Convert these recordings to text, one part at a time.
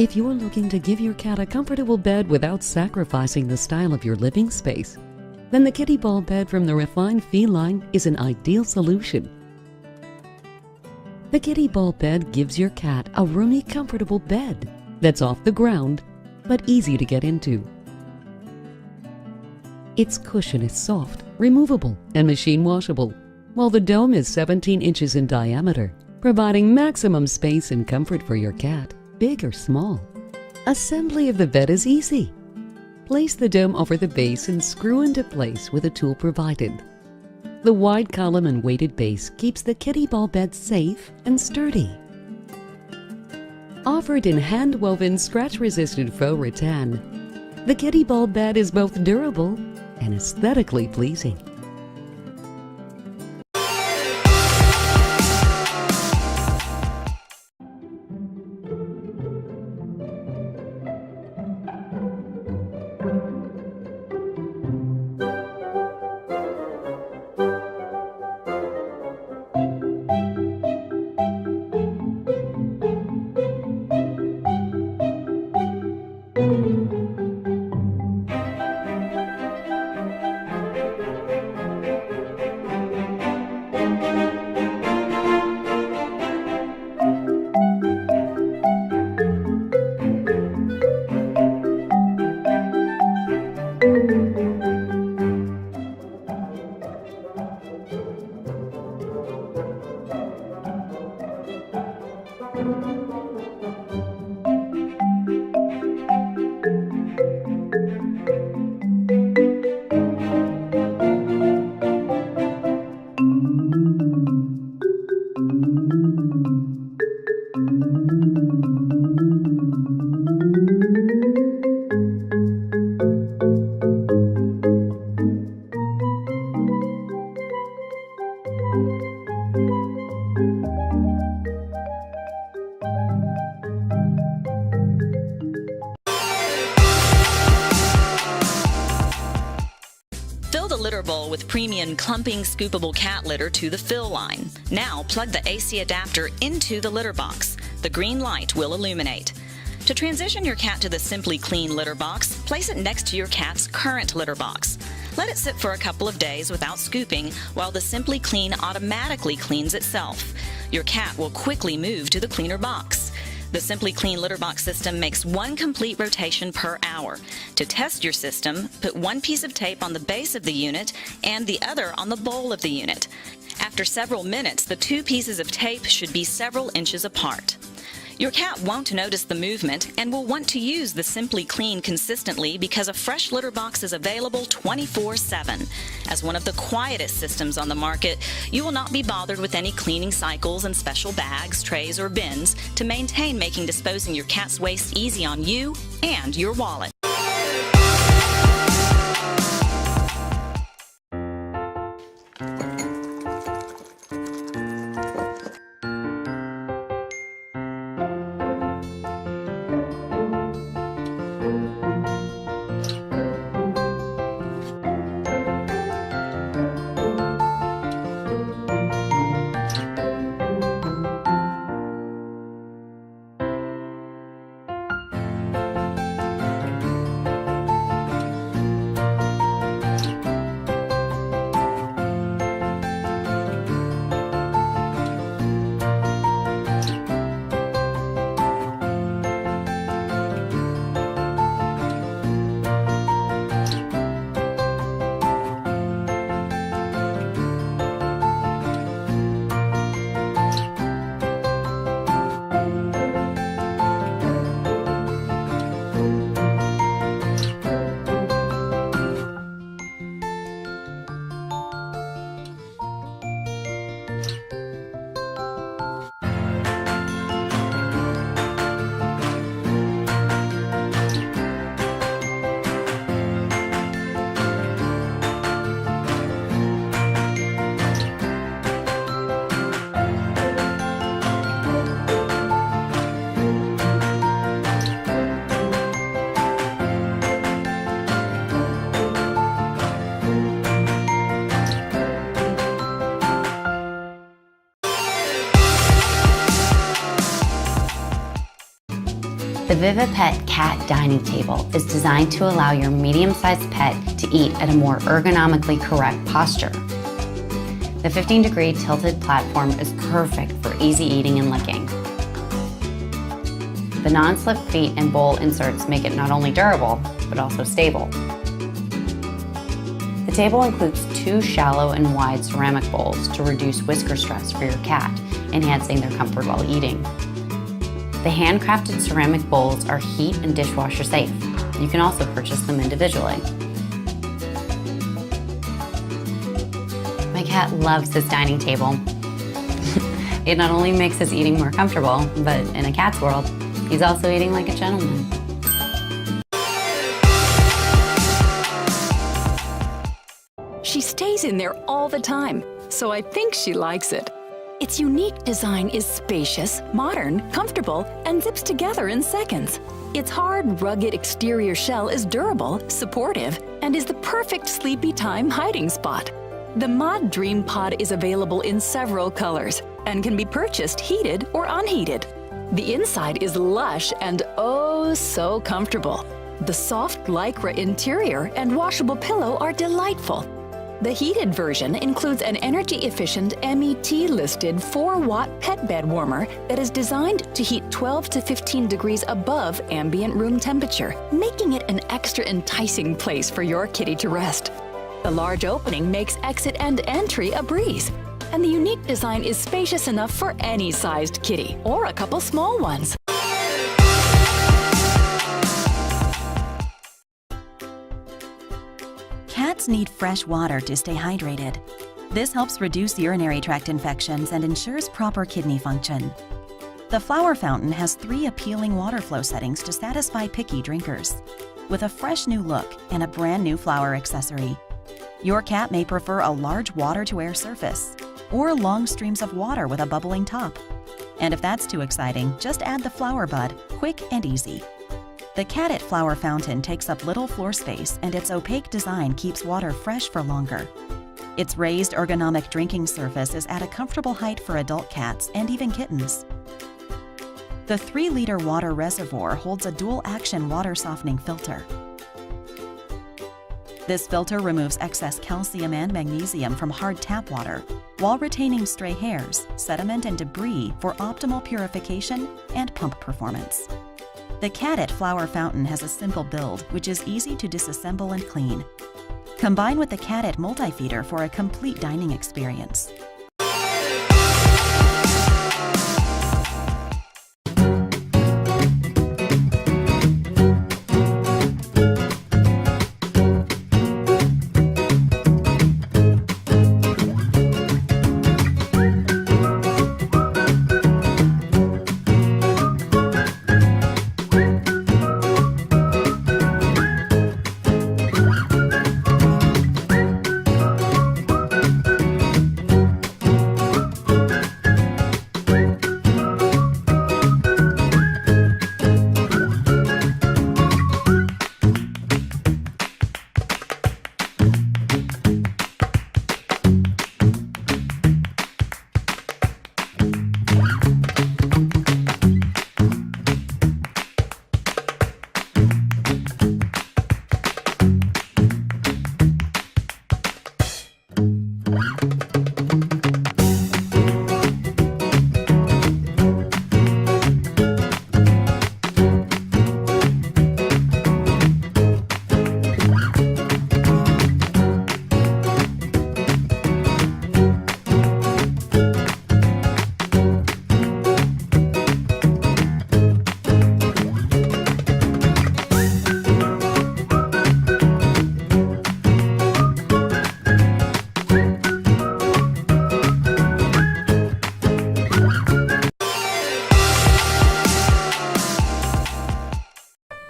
If you're looking to give your cat a comfortable bed without sacrificing the style of your living space, then the Kitty Ball bed from the Refined Feline is an ideal solution. The Kitty Ball bed gives your cat a roomy, comfortable bed that's off the ground but easy to get into. Its cushion is soft, removable, and machine washable, while the dome is 17 inches in diameter, providing maximum space and comfort for your cat, big or small. Assembly of the bed is easy. Place the dome over the base and screw into place with a tool provided. The wide column and weighted base keeps the Kitty Ball bed safe and sturdy. Offered in hand-woven, scratch-resistant faux rattan, the Kitty Ball bed is both durable and aesthetically pleasing. Fill the litter bowl with premium clumping scoopable cat litter to the fill line. Now plug the AC adapter into the litter box. The green light will illuminate. To transition your cat to the Simply Clean litter box, place it next to your cat's current litter box. Let it sit for a couple of days without scooping while the Simply Clean automatically cleans itself. Your cat will quickly move to the cleaner box. The Simply Clean litter box system makes one complete rotation per hour. To test your system, put one piece of tape on the base of the unit and the other on the bowl of the unit. After several minutes, the two pieces of tape should be several inches apart. Your cat won't notice the movement and will want to use the Simply Clean consistently because a fresh litter box is available 24/7. As one of the quietest systems on the market, you will not be bothered with any cleaning cycles and special bags, trays, or bins to maintain making disposing your cat's waste easy on you and your wallet. Vivipet cat dining table is designed to allow your medium-sized pet to eat at a more ergonomically correct posture. The 15-degree tilted platform is perfect for easy eating and licking. The non-slip feet and bowl inserts make it not only durable, but also stable. The table includes 2 shallow and wide ceramic bowls to reduce whisker stress for your cat, enhancing their comfort while eating. The handcrafted ceramic bowls are heat and dishwasher safe. You can also purchase them individually. My cat loves this dining table. It not only makes his eating more comfortable, but in a cat's world, he's also eating like a gentleman. She stays in there all the time, so I think she likes it. Its unique design is spacious, modern, comfortable, and zips together in seconds. Its hard, rugged exterior shell is durable, supportive, and is the perfect sleepy time hiding spot. The Mod Dream Pod is available in several colors and can be purchased heated or unheated. The inside is lush and oh so comfortable. The soft lycra interior and washable pillow are delightful. The heated version includes an energy-efficient MET-listed 4-watt pet bed warmer that is designed to heat 12 to 15 degrees above ambient room temperature, making it an extra enticing place for your kitty to rest. The large opening makes exit and entry a breeze, and the unique design is spacious enough for any sized kitty or a couple small ones. Cats need fresh water to stay hydrated. This helps reduce urinary tract infections and ensures proper kidney function. The Flower Fountain has 3 appealing water flow settings to satisfy picky drinkers, with a fresh new look and a brand new flower accessory. Your cat may prefer a large water-to-air surface or long streams of water with a bubbling top. And if that's too exciting, just add the flower bud, quick and easy. The Catit Flower Fountain takes up little floor space, and its opaque design keeps water fresh for longer. Its raised ergonomic drinking surface is at a comfortable height for adult cats and even kittens. The 3-liter water reservoir holds a dual-action water softening filter. This filter removes excess calcium and magnesium from hard tap water, while retaining stray hairs, sediment, and debris for optimal purification and pump performance. The Catit Flower Fountain has a simple build, which is easy to disassemble and clean. Combine with the Catit multi-feeder for a complete dining experience.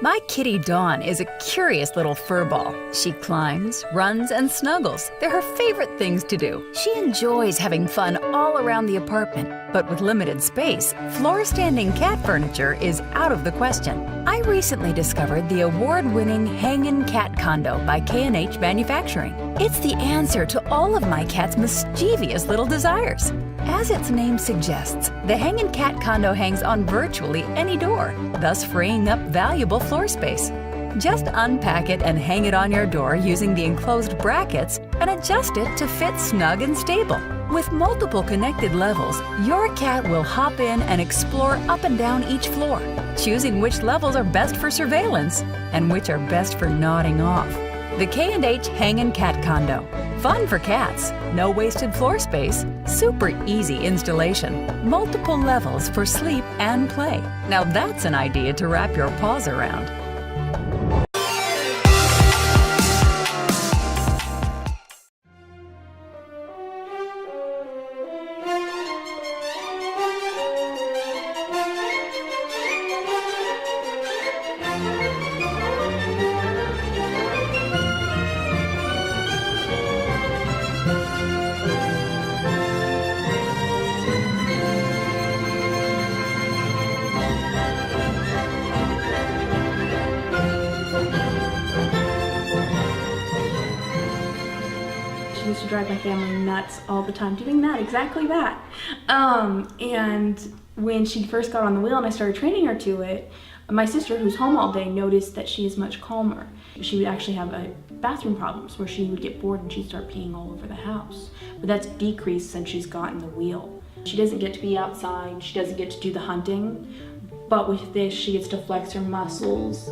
My kitty Dawn is a curious little furball. She climbs, runs, and snuggles. They're her favorite things to do. She enjoys having fun all around the apartment, but with limited space, floor-standing cat furniture is out of the question. I recently discovered the award-winning Hangin Cat Condo by K&H Manufacturing. It's the answer to all of my cat's mischievous little desires. As its name suggests, the Hangin' Cat Condo hangs on virtually any door, thus freeing up valuable floor space. Just unpack it and hang it on your door using the enclosed brackets and adjust it to fit snug and stable. With multiple connected levels, your cat will hop in and explore up and down each floor, choosing which levels are best for surveillance and which are best for nodding off. The K&H Hangin Cat Condo. Fun for cats, no wasted floor space, super easy installation, multiple levels for sleep and play. Now that's an idea to wrap your paws around. She used to drive my family nuts all the time doing that, exactly that. And when she first got on the wheel and I started training her to it, my sister, who's home all day, noticed that she is much calmer. She would actually have bathroom problems where she would get bored and she'd start peeing all over the house. But that's decreased since she's gotten the wheel. She doesn't get to be outside, she doesn't get to do the hunting, but with this she gets to flex her muscles.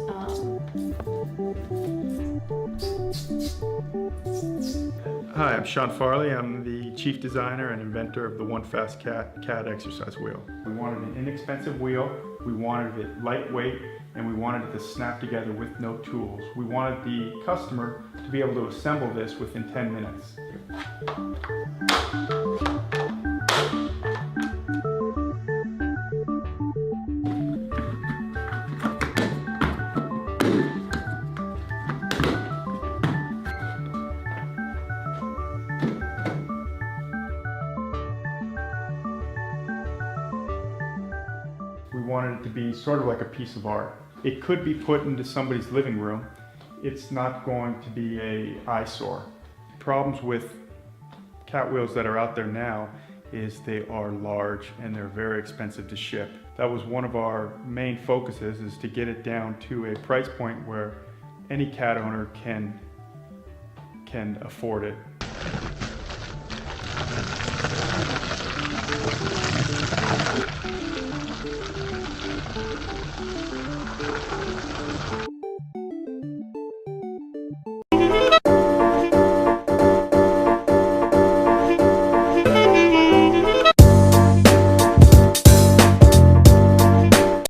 Hi, I'm Sean Farley. I'm the chief designer and inventor of the One Fast Cat exercise wheel. We wanted an inexpensive wheel, we wanted it lightweight, and we wanted it to snap together with no tools. We wanted the customer to be able to assemble this within 10 minutes. We wanted it to be sort of like a piece of art. It could be put into somebody's living room. It's not going to be an eyesore. Problems with cat wheels that are out there now is they are large and they're very expensive to ship. That was one of our main focuses, is to get it down to a price point where any cat owner can afford it.